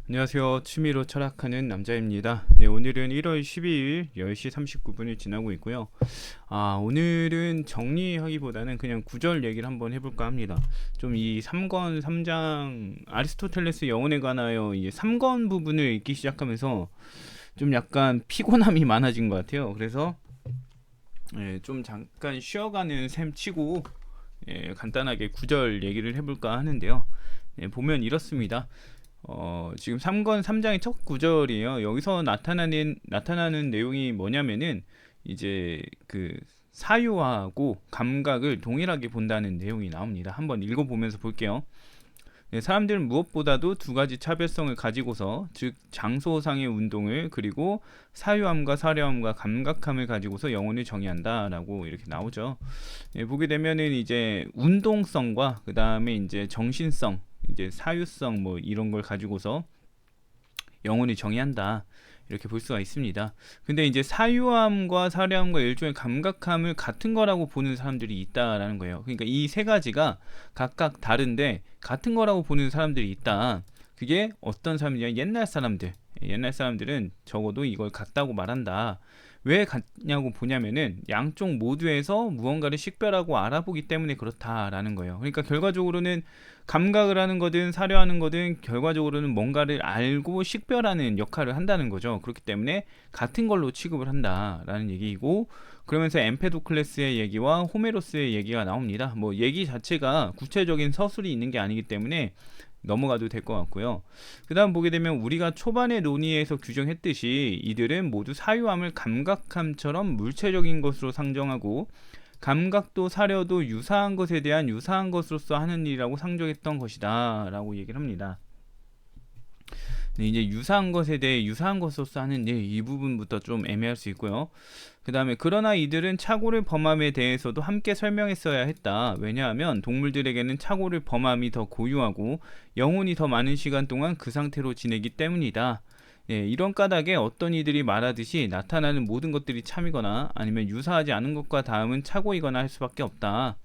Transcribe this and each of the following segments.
안녕하세요. 취미로 철학하는 남자입니다. 네, 오늘은 1월 12일 10시 39분을 지나고 있고요. 오늘은 정리하기보다는 그냥 구절 얘기를 한번 해볼까 합니다. 좀 이 3권 3장 아리스토텔레스 영혼에 관하여 이 3권 부분을 읽기 시작하면서 좀 약간 피곤함이 많아진 것 같아요. 그래서 좀 잠깐 쉬어가는 셈 치고 간단하게 구절 얘기를 해볼까 하는데요. 보면 이렇습니다. 지금 3권 3장의 첫 구절이에요. 여기서 나타나는 내용이 뭐냐면은 이제 그 사유하고 감각을 동일하게 본다는 내용이 나옵니다. 한번 읽어보면서 볼게요. 네, 사람들은 무엇보다도 두 가지 차별성을 가지고서, 즉 장소상의 운동을, 그리고 사유함과 사려함과 감각함을 가지고서 영혼을 정의한다라고 이렇게 나오죠. 보게 되면은 이제 운동성과 그 다음에 이제 정신성, 이제 사유성 뭐 이런 걸 가지고서 영혼을 정의한다, 이렇게 볼 수가 있습니다. 근데 이제 사유함과 사려함과 일종의 감각함을 같은 거라고 보는 사람들이 있다라는 거예요. 그러니까 이 세 가지가 각각 다른데 같은 거라고 보는 사람들이 있다. 그게 어떤 사람이냐? 옛날 사람들. 옛날 사람들은 적어도 이걸 같다고 말한다. 왜 같냐고 보냐면은 양쪽 모두에서 무언가를 식별하고 알아보기 때문에 그렇다라는 거예요. 그러니까 결과적으로는 감각을 하는 거든 사려하는 거든 결과적으로는 뭔가를 알고 식별하는 역할을 한다는 거죠. 그렇기 때문에 같은 걸로 취급을 한다라는 얘기이고, 그러면서 엠페도클레스의 얘기와 호메로스의 얘기가 나옵니다. 뭐 얘기 자체가 구체적인 서술이 있는 게 아니기 때문에 넘어가도 될 것 같고요. 그 다음 보게 되면 우리가 초반의 논의에서 규정했듯이 이들은 모두 사유함을 감각함처럼 물체적인 것으로 상정하고, 감각도 사려도 유사한 것에 대한 유사한 것으로서 하는 일이라고 상정했던 것이다 라고 얘기를 합니다. 네, 이제 유사한 것에 대해 유사한 것으로서 하는 일, 이 부분부터 좀 애매할 수 있고요. 그 다음에 그러나 이들은 착오를 범함에 대해서도 함께 설명했어야 했다. 왜냐하면 동물들에게는 착오를 범함이 더 고유하고 영혼이 더 많은 시간 동안 그 상태로 지내기 때문이다. 이런 까닭에 어떤 이들이 말하듯이 나타나는 모든 것들이 참이거나 아니면 유사하지 않은 것과 다음은 착오이거나 할 수밖에 없다.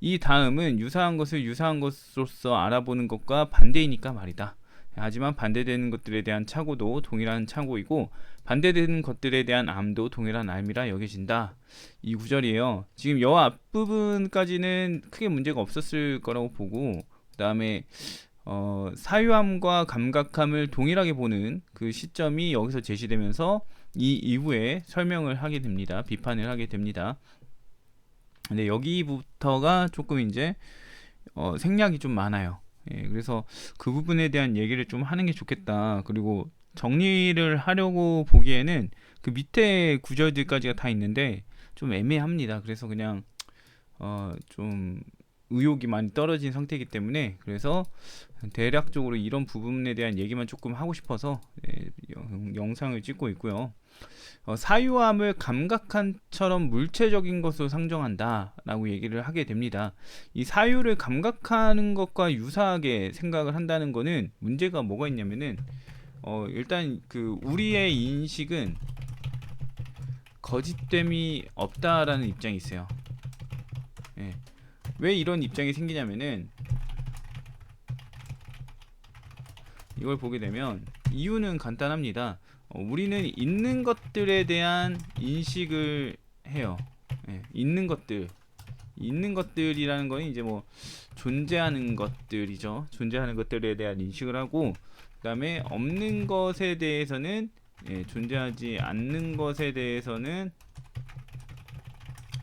이 다음은 유사한 것을 유사한 것으로서 알아보는 것과 반대이니까 말이다. 하지만 반대되는 것들에 대한 착오도 동일한 착오이고 반대되는 것들에 대한 암도 동일한 암이라 여겨진다. 이 구절이에요. 지금 여 앞부분까지는 크게 문제가 없었을 거라고 보고, 그 다음에 사유함과 감각함을 동일하게 보는 그 시점이 여기서 제시되면서 이 이후에 설명을 하게 됩니다. 비판을 하게 됩니다. 근데 여기부터가 조금 이제 생략이 좀 많아요. 그래서 그 부분에 대한 얘기를 좀 하는 게 좋겠다. 그리고 정리를 하려고 보기에는 그 밑에 구절들까지가 다 있는데 좀 애매합니다. 그래서 그냥 좀 의욕이 많이 떨어진 상태이기 때문에, 그래서 대략적으로 이런 부분에 대한 얘기만 조금 하고 싶어서 영상을 찍고 있고요. 사유함을 감각함처럼 물체적인 것으로 상정한다 라고 얘기를 하게 됩니다. 이 사유를 감각하는 것과 유사하게 생각을 한다는 거는 문제가 뭐가 있냐면은 일단 그 우리의 인식은 거짓됨이 없다라는 입장이 있어요. 왜 이런 입장이 생기냐면은 이걸 보게 되면 이유는 간단합니다. 우리는 있는 것들에 대한 인식을 해요. 있는 것들이라는 건 이제 뭐 존재하는 것들이죠. 존재하는 것들에 대한 인식을 하고, 그다음에 없는 것에 대해서는 존재하지 않는 것에 대해서는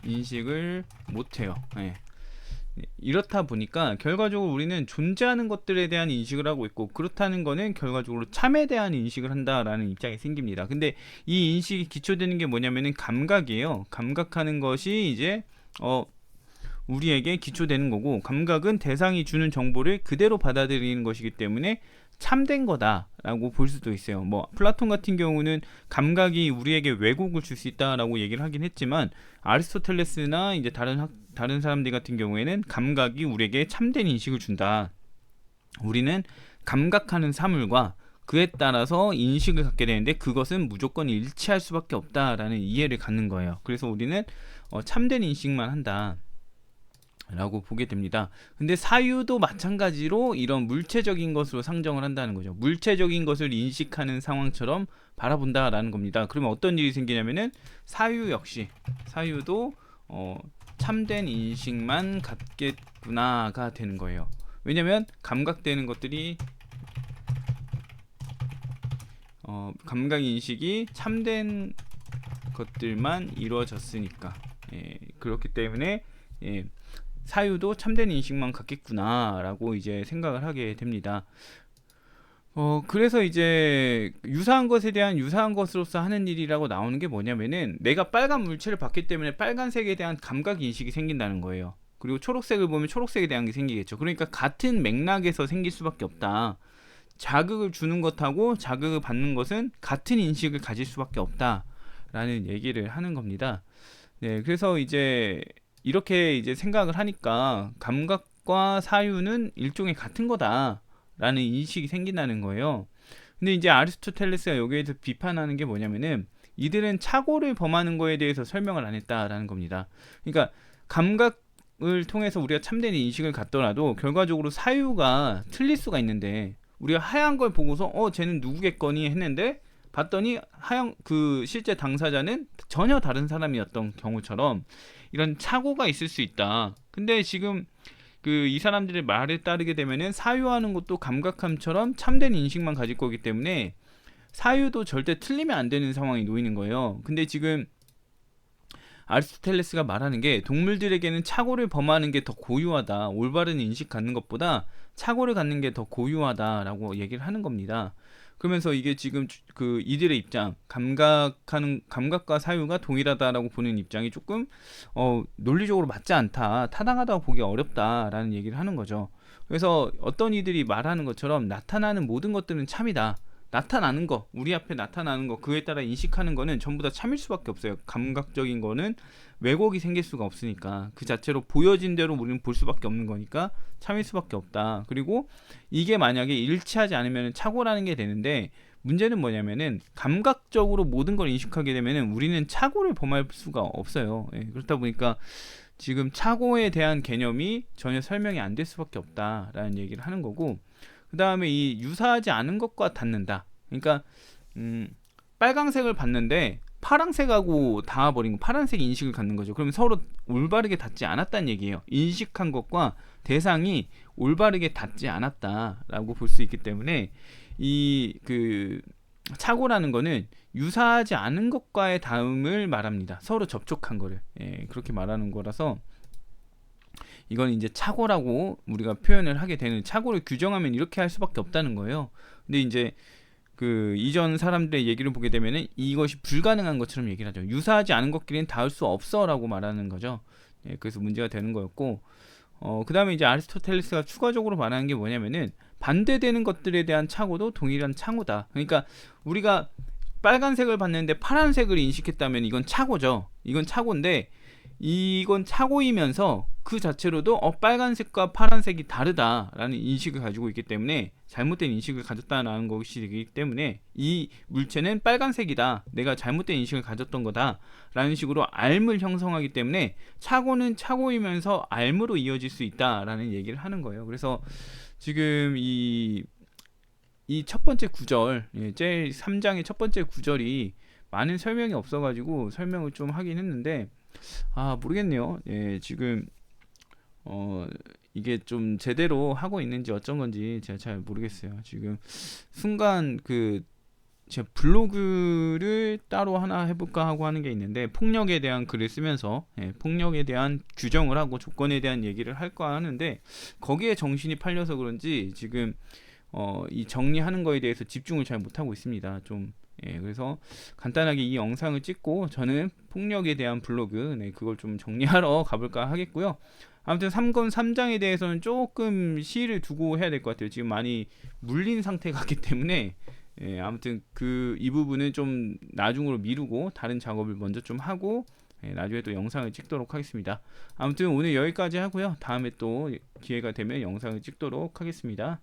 인식을 못해요. 이렇다 보니까 결과적으로 우리는 존재하는 것들에 대한 인식을 하고 있고, 그렇다는 거는 결과적으로 참에 대한 인식을 한다라는 입장이 생깁니다. 근데 이 인식이 기초되는 게 뭐냐면은 감각이에요. 감각하는 것이 이제 우리에게 기초되는 거고, 감각은 대상이 주는 정보를 그대로 받아들이는 것이기 때문에 참된 거다라고 볼 수도 있어요. 뭐 플라톤 같은 경우는 감각이 우리에게 왜곡을 줄 수 있다라고 얘기를 하긴 했지만, 아리스토텔레스나 이제 다른 사람들 같은 경우에는 감각이 우리에게 참된 인식을 준다. 우리는 감각하는 사물과 그에 따라서 인식을 갖게 되는데 그것은 무조건 일치할 수밖에 없다라는 이해를 갖는 거예요. 그래서 우리는 참된 인식만 한다. 라고 보게 됩니다. 근데 사유도 마찬가지로 이런 물체적인 것으로 상정을 한다는 거죠. 물체적인 것을 인식하는 상황처럼 바라본다라는 겁니다. 그러면 어떤 일이 생기냐면은 사유도 참된 인식만 갖겠구나가 되는 거예요. 왜냐면 감각되는 것들이 감각 인식이 참된 것들만 이루어졌으니까, 그렇기 때문에 사유도 참된 인식만 갖겠구나라고 이제 생각을 하게 됩니다. 그래서 이제 유사한 것에 대한 유사한 것으로서 하는 일이라고 나오는 게 뭐냐면은, 내가 빨간 물체를 봤기 때문에 빨간색에 대한 감각 인식이 생긴다는 거예요. 그리고 초록색을 보면 초록색에 대한 게 생기겠죠. 그러니까 같은 맥락에서 생길 수밖에 없다. 자극을 주는 것하고 자극을 받는 것은 같은 인식을 가질 수밖에 없다라는 얘기를 하는 겁니다. 네, 그래서 이제 이렇게 이제 생각을 하니까 감각과 사유는 일종의 같은 거다라는 인식이 생긴다는 거예요. 근데 이제 아리스토텔레스가 여기에서 비판하는 게 뭐냐면은, 이들은 착오를 범하는 거에 대해서 설명을 안 했다라는 겁니다. 그러니까 감각을 통해서 우리가 참된 인식을 갖더라도 결과적으로 사유가 틀릴 수가 있는데, 우리가 하얀 걸 보고서 쟤는 누구겠거니 했는데 봤더니 하얀 그 실제 당사자는 전혀 다른 사람이었던 경우처럼 이런 착오가 있을 수 있다. 근데 지금 그 이 사람들의 말에 따르게 되면은 사유하는 것도 감각함처럼 참된 인식만 가질 거기 때문에 사유도 절대 틀리면 안 되는 상황이 놓이는 거예요. 근데 지금 아리스토텔레스가 말하는 게, 동물들에게는 착오를 범하는 게 더 고유하다, 올바른 인식 갖는 것보다 착오를 갖는 게 더 고유하다라고 얘기를 하는 겁니다. 그러면서 이게 지금 그 이들의 입장, 감각과 사유가 동일하다라고 보는 입장이 조금 논리적으로 맞지 않다, 타당하다고 보기 어렵다라는 얘기를 하는 거죠. 그래서 어떤 이들이 말하는 것처럼 나타나는 모든 것들은 참이다. 나타나는 거, 우리 앞에 나타나는 거, 그에 따라 인식하는 거는 전부 다 참일 수밖에 없어요. 감각적인 거는 왜곡이 생길 수가 없으니까, 그 자체로 보여진 대로 우리는 볼 수밖에 없는 거니까 참일 수밖에 없다. 그리고 이게 만약에 일치하지 않으면 착오라는 게 되는데, 문제는 뭐냐면은 감각적으로 모든 걸 인식하게 되면은 우리는 착오를 범할 수가 없어요. 그렇다 보니까 지금 착오에 대한 개념이 전혀 설명이 안 될 수밖에 없다라는 얘기를 하는 거고, 그 다음에 이 유사하지 않은 것과 닿는다. 그러니까 빨강색을 봤는데 파랑색하고 닿아버린 거, 파란색 인식을 갖는 거죠. 그러면 서로 올바르게 닿지 않았다는 얘기예요. 인식한 것과 대상이 올바르게 닿지 않았다라고 볼 수 있기 때문에, 이 그 착오라는 거는 유사하지 않은 것과의 닿음을 말합니다. 서로 접촉한 거를, 그렇게 말하는 거라서 이건 이제 착오라고 우리가 표현을 하게 되는, 착오를 규정하면 이렇게 할 수밖에 없다는 거예요. 근데 이제 그 이전 사람들의 얘기를 보게 되면은 이것이 불가능한 것처럼 얘기를 하죠. 유사하지 않은 것끼리는 닿을 수 없어라고 말하는 거죠. 그래서 문제가 되는 거였고, 그 다음에 이제 아리스토텔레스가 추가적으로 말하는 게 뭐냐면은, 반대되는 것들에 대한 착오도 동일한 착오다. 그러니까 우리가 빨간색을 봤는데 파란색을 인식했다면 이건 착오죠. 이건 착오인데, 이건 착오이면서 그 자체로도 빨간색과 파란색이 다르다라는 인식을 가지고 있기 때문에, 잘못된 인식을 가졌다는 것이기 때문에 이 물체는 빨간색이다, 내가 잘못된 인식을 가졌던 거다 라는 식으로 알을 형성하기 때문에 착오는 착오이면서 알무로 이어질 수 있다라는 얘기를 하는 거예요. 그래서 지금 이 첫 번째 구절, 제일 3장의 첫 번째 구절이 많은 설명이 없어가지고 설명을 좀 하긴 했는데, 모르겠네요. 지금 이게 좀 제대로 하고 있는지 어쩐 건지 제가 잘 모르겠어요. 지금 순간 제 블로그를 따로 하나 해볼까 하고 하는 게 있는데, 폭력에 대한 글을 쓰면서 폭력에 대한 규정을 하고 조건에 대한 얘기를 할까 하는데, 거기에 정신이 팔려서 그런지 지금 이 정리하는 거에 대해서 집중을 잘 못하고 있습니다. 좀 그래서 간단하게 이 영상을 찍고 저는 폭력에 대한 블로그, 그걸 좀 정리하러 가볼까 하겠고요. 아무튼 3권 3장에 대해서는 조금 시일을 두고 해야 될 것 같아요. 지금 많이 물린 상태 같기 때문에, 아무튼 이 부분은 좀 나중으로 미루고 다른 작업을 먼저 좀 하고, 나중에 또 영상을 찍도록 하겠습니다. 아무튼 오늘 여기까지 하고요. 다음에 또 기회가 되면 영상을 찍도록 하겠습니다.